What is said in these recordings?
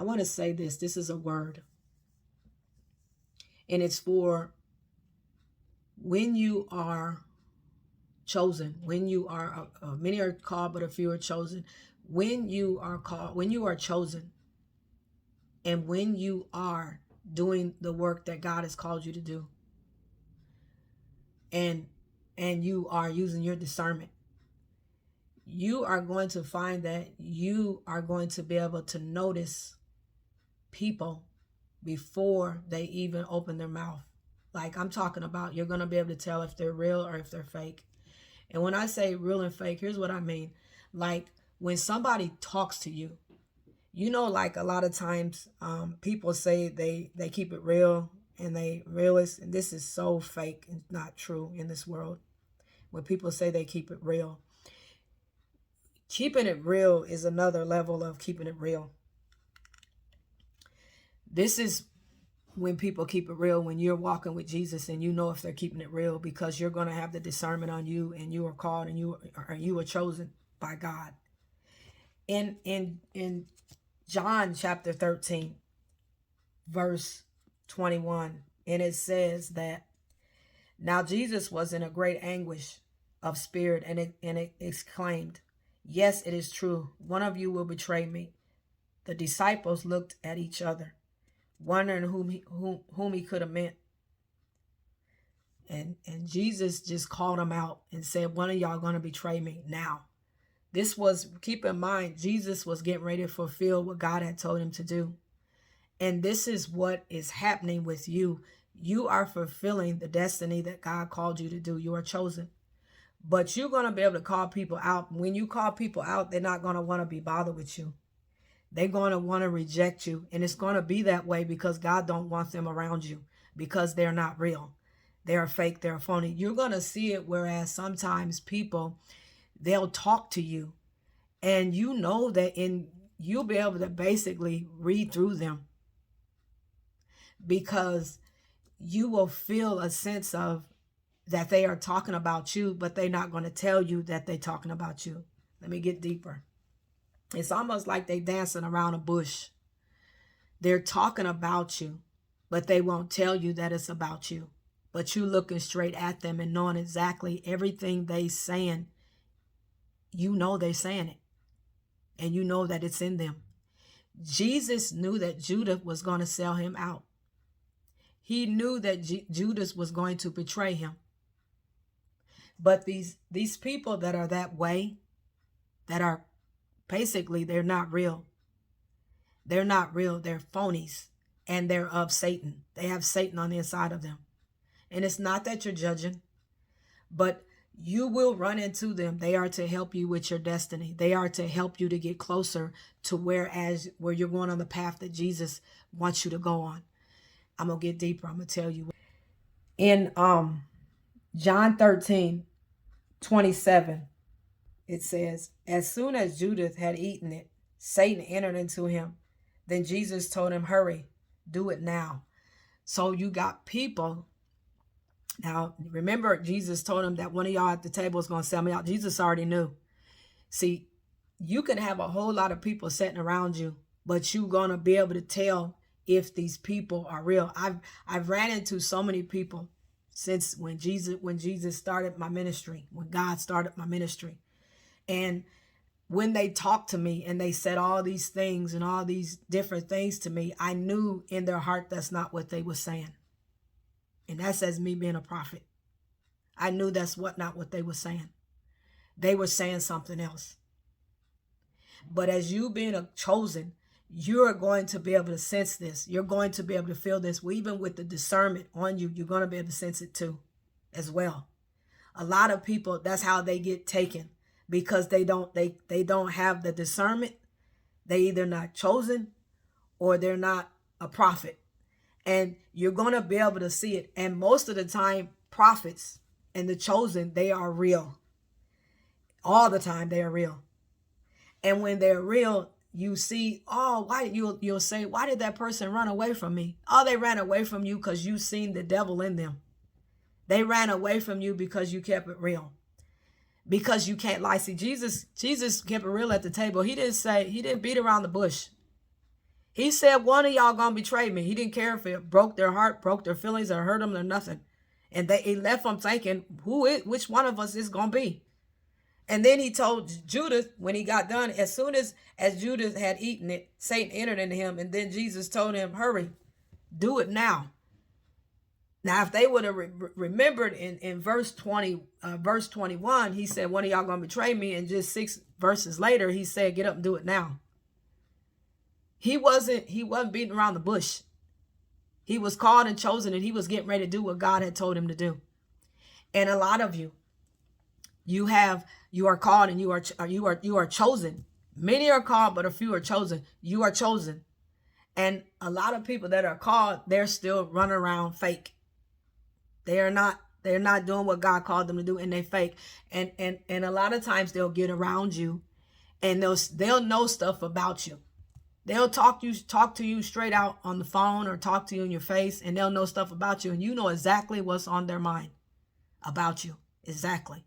I want to say this. This is a word. And it's for when you are chosen, when you are, many are called, but a few are chosen. When you are called, when you are chosen, and when you are doing the work that God has called you to do, and you are using your discernment, you are going to find that you are going to be able to notice people before they even open their mouth. Like I'm talking about, you're going to be able to tell if they're real or if they're fake. And when I say real and fake, here's what I mean. Like when somebody talks to you, you know, like a lot of times people say they keep it real and they realist, and this is so fake and not true in this world. When people say they keep it real, keeping it real is another level of keeping it real. This is when people keep it real, when you're walking with Jesus and you know if they're keeping it real, because you're going to have the discernment on you, and you are called, and you are chosen by God. In John chapter 13, verse 21, and it says that now Jesus was in a great anguish of spirit, and it exclaimed, "Yes, it is true. One of you will betray me." The disciples looked at each other, wondering whom he could have meant. And Jesus just called them out and said, one of y'all going to betray me now. This was, keep in mind, Jesus was getting ready to fulfill what God had told him to do. And this is what is happening with you. You are fulfilling the destiny that God called you to do. You are chosen. But you're going to be able to call people out. When you call people out, they're not going to want to be bothered with you. They're going to want to reject you. And it's going to be that way because God don't want them around you, because they're not real. They're fake. They're phony. You're going to see it. Whereas sometimes people, they'll talk to you and you know that you'll be able to basically read through them, because you will feel a sense of that they are talking about you, but they're not going to tell you that they're talking about you. Let me get deeper. It's almost like they dancing around a bush. They're talking about you, but they won't tell you that it's about you. But you looking straight at them and knowing exactly everything they saying. You know they're saying it. And you know that it's in them. Jesus knew that Judas was going to sell him out. He knew that Judas was going to betray him. But these people that are that way, that are basically, they're not real. They're not real. They're phonies. And they're of Satan. They have Satan on the inside of them. And it's not that you're judging, but you will run into them. They are to help you with your destiny. They are to help you to get closer to where you're going on the path that Jesus wants you to go on. I'm going to get deeper. I'm going to tell you. In John 13:27, it says, as soon as Judas had eaten it, Satan entered into him. Then Jesus told him, hurry, do it now. So you got people. Now, remember, Jesus told him that one of y'all at the table is going to sell me out. Jesus already knew. See, you can have a whole lot of people sitting around you, but you're going to be able to tell if these people are real. I've ran into so many people since when Jesus started my ministry, when God started my ministry. And when they talked to me and they said all these things and all these different things to me, I knew in their heart that's not what they were saying. And that's as me being a prophet. I knew that's not what they were saying. They were saying something else. But as you being a chosen, you're going to be able to sense this. You're going to be able to feel this. Well, even with the discernment on you, you're going to be able to sense it too, as well. A lot of people, that's how they get taken, because they don't have the discernment. They either not chosen or they're not a prophet. And you're going to be able to see it. And most of the time, prophets and the chosen, they are real. All the time, they are real. And when they're real, you see, oh, why you'll say, why did that person run away from me? Oh, they ran away from you because you seen the devil in them. They ran away from you because you kept it real. Because you can't lie. See, Jesus kept it real at the table. He didn't beat around the bush. He said one of y'all gonna betray me. He didn't care if it broke their heart, broke their feelings, or hurt them or nothing. And he left them thinking, which one of us is gonna be? And then he told Judas when he got done, as soon as Judas had eaten it, Satan entered into him. And then Jesus told him, hurry, do it now. Now, if they would have remembered in verse 21, he said, one of y'all gonna betray me. And just 6 verses later, he said, get up and do it now. He wasn't beating around the bush. He was called and chosen, and he was getting ready to do what God had told him to do. And a lot of you are called and you are chosen. Many are called, but a few are chosen. You are chosen. And a lot of people that are called, they're still running around fake. They're not doing what God called them to do, and they fake. And a lot of times they'll get around you, and they'll know stuff about you. They'll talk to you straight out on the phone, or talk to you in your face, and they'll know stuff about you, and you know exactly what's on their mind about you. Exactly.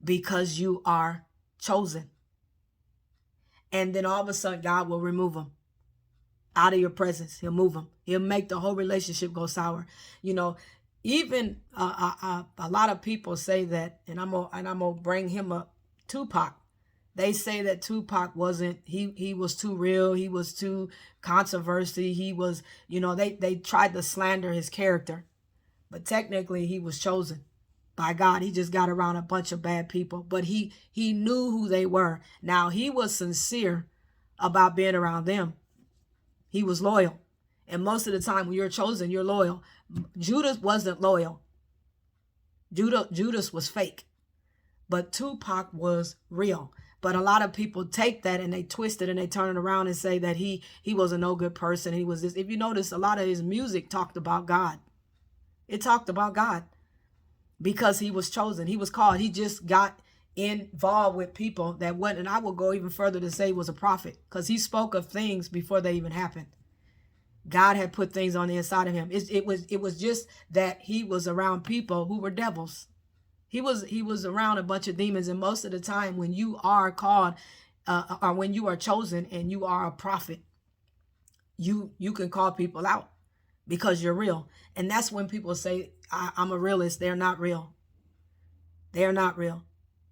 Because you are chosen. And then all of a sudden, God will remove them out of your presence. He'll move them. He'll make the whole relationship go sour. You know, even a lot of people say that, and I'm gonna bring him up, Tupac. They say that Tupac wasn't, he was too real. He was too controversy. He was, you know, they tried to slander his character. But technically he was chosen by God. He just got around a bunch of bad people. But he knew who they were. Now, he was sincere about being around them. He was loyal. And most of the time when you're chosen, you're loyal. Judas wasn't loyal. Judas was fake. But Tupac was real. But a lot of people take that and they twist it and they turn it around and say that he was a no good person. He was this. If you notice, a lot of his music talked about God. It talked about God because he was chosen. He was called. He just got involved with people that went, and I will go even further to say he was a prophet, because he spoke of things before they even happened. God had put things on the inside of him. It was just that he was around people who were devils. He was around a bunch of demons. And most of the time when you are called or when you are chosen and you are a prophet, you can call people out because you're real. And that's when people say, I'm a realist. They're not real. They're not real.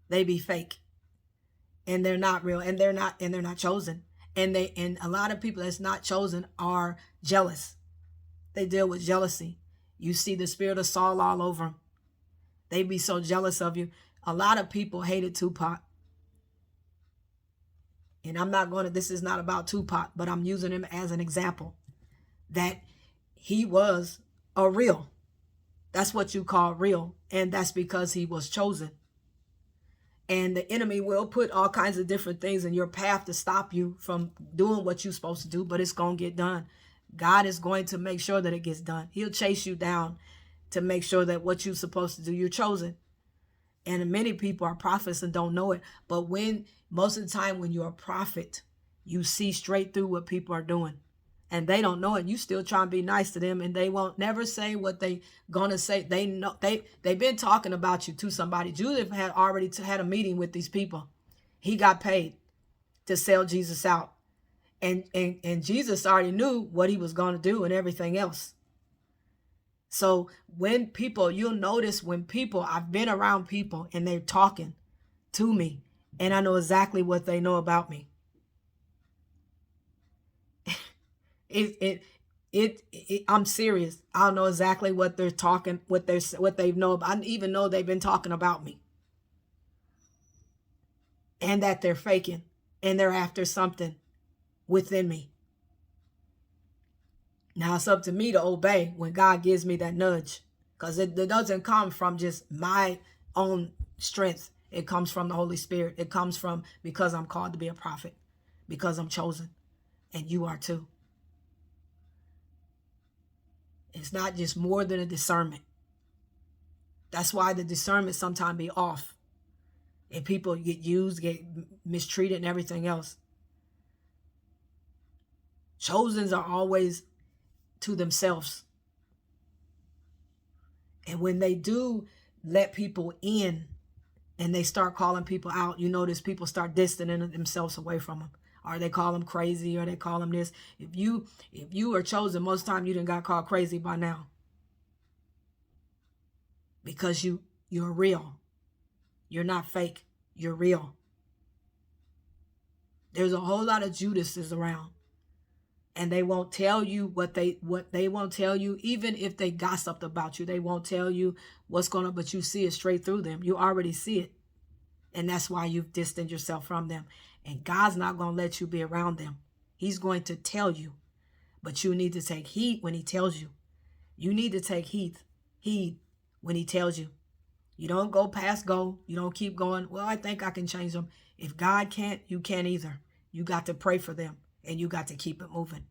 They be fake. And they're not real. And they're not chosen. And a lot of people that's not chosen are jealous. They deal with jealousy. You see the spirit of Saul all over them. They be so jealous of you. A lot of people hated Tupac. And this is not about Tupac, but I'm using him as an example. That he was a real. That's what you call real. And that's because he was chosen. And the enemy will put all kinds of different things in your path to stop you from doing what you're supposed to do, but it's going to get done. God is going to make sure that it gets done. He'll chase you down to make sure that what you're supposed to do, you're chosen. And many people are prophets and don't know it. But most of the time when you're a prophet, you see straight through what people are doing. And they don't know it. You still try and be nice to them, and they won't never say what they gonna say. They know they've been talking about you to somebody. Judith had already had a meeting with these people. He got paid to sell Jesus out. And Jesus already knew what he was gonna do and everything else. So when people, you'll notice when people, I've been around people and they're talking to me and I know exactly what they know about me. I'm serious. I'll know exactly what they're talking, what they know. I even know they've been talking about me and that they're faking and they're after something within me. Now it's up to me to obey when God gives me that nudge, because it doesn't come from just my own strength. It comes from the Holy Spirit. It comes from because I'm called to be a prophet, because I'm chosen, and you are too. It's not just more than a discernment. That's why the discernment sometimes be off, and people get used, get mistreated, and everything else. Chosens are always to themselves. And when they do let people in and they start calling people out, you notice people start distancing themselves away from them. or they call them crazy, or they call them this. If you are chosen, most time you done got called crazy by now, because you're real. You're not fake. You're real. There's a whole lot of Judases around, and they won't tell you what they won't tell you. Even if they gossiped about you, they won't tell you what's going on, but you see it straight through them. You already see it. And that's why you've distanced yourself from them. And God's not going to let you be around them. He's going to tell you, but you need to take heed when he tells you. You need to take heed when he tells you. You don't go past go. You don't keep going, well, I think I can change them. If God can't, you can't either. You got to pray for them, and you got to keep it moving.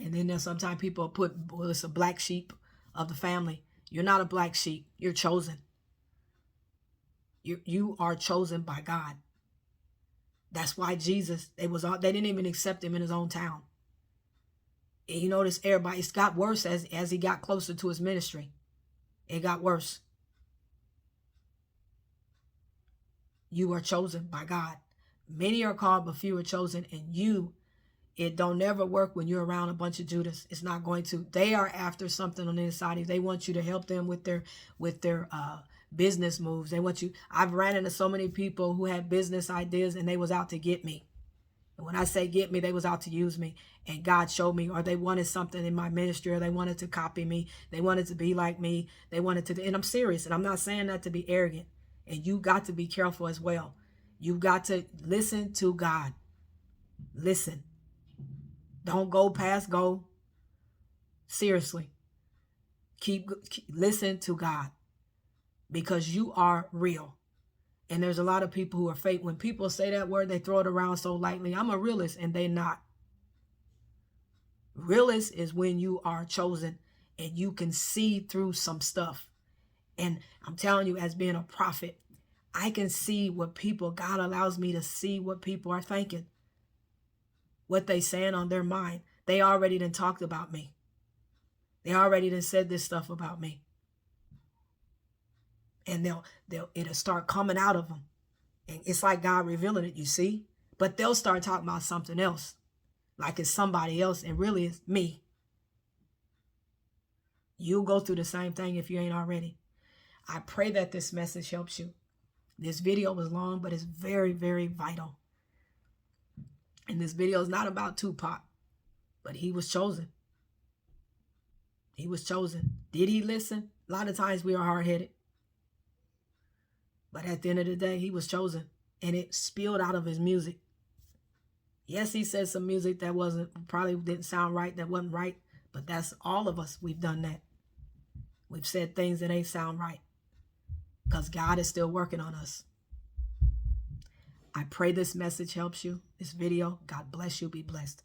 And then there's sometimes people put, well, it's a black sheep of the family. You're not a black sheep. You're chosen. You are chosen by God. That's why Jesus, they didn't even accept him in his own town. And you notice everybody, it's got worse as he got closer to his ministry. It got worse. You are chosen by God. Many are called, but few are chosen. And it don't never work when you're around a bunch of Judas. It's not going to. They are after something on the inside. If they want you to help them with their business moves, they want you. I've ran into so many people who had business ideas, and they was out to get me. And when I say get me, they was out to use me. And God showed me, or they wanted something in my ministry, or they wanted to copy me. They wanted to be like me. They wanted to, and I'm serious. And I'm not saying that to be arrogant. And you got to be careful as well. You got to listen to God. Listen. Don't go past go. Seriously. Listen to God, because you are real. And there's a lot of people who are fake. When people say that word, they throw it around so lightly. I'm a realist, and they're not. Realist is when you are chosen and you can see through some stuff. And I'm telling you, as being a prophet, I can see what people, God allows me to see what people are thinking, what they saying on their mind. They already done talked about me. They already done said this stuff about me. And it'll start coming out of them. And it's like God revealing it, you see? But they'll start talking about something else, like it's somebody else, and really it's me. You'll go through the same thing if you ain't already. I pray that this message helps you. This video was long, but it's very, very vital. And this video is not about Tupac, but he was chosen. He was chosen. Did he listen? A lot of times we are hard-headed. But at the end of the day, he was chosen. And it spilled out of his music. Yes, he said some music that probably didn't sound right, that wasn't right. But that's all of us. We've done that. We've said things that ain't sound right, because God is still working on us. I pray this message helps you. This video, God bless you. Be blessed.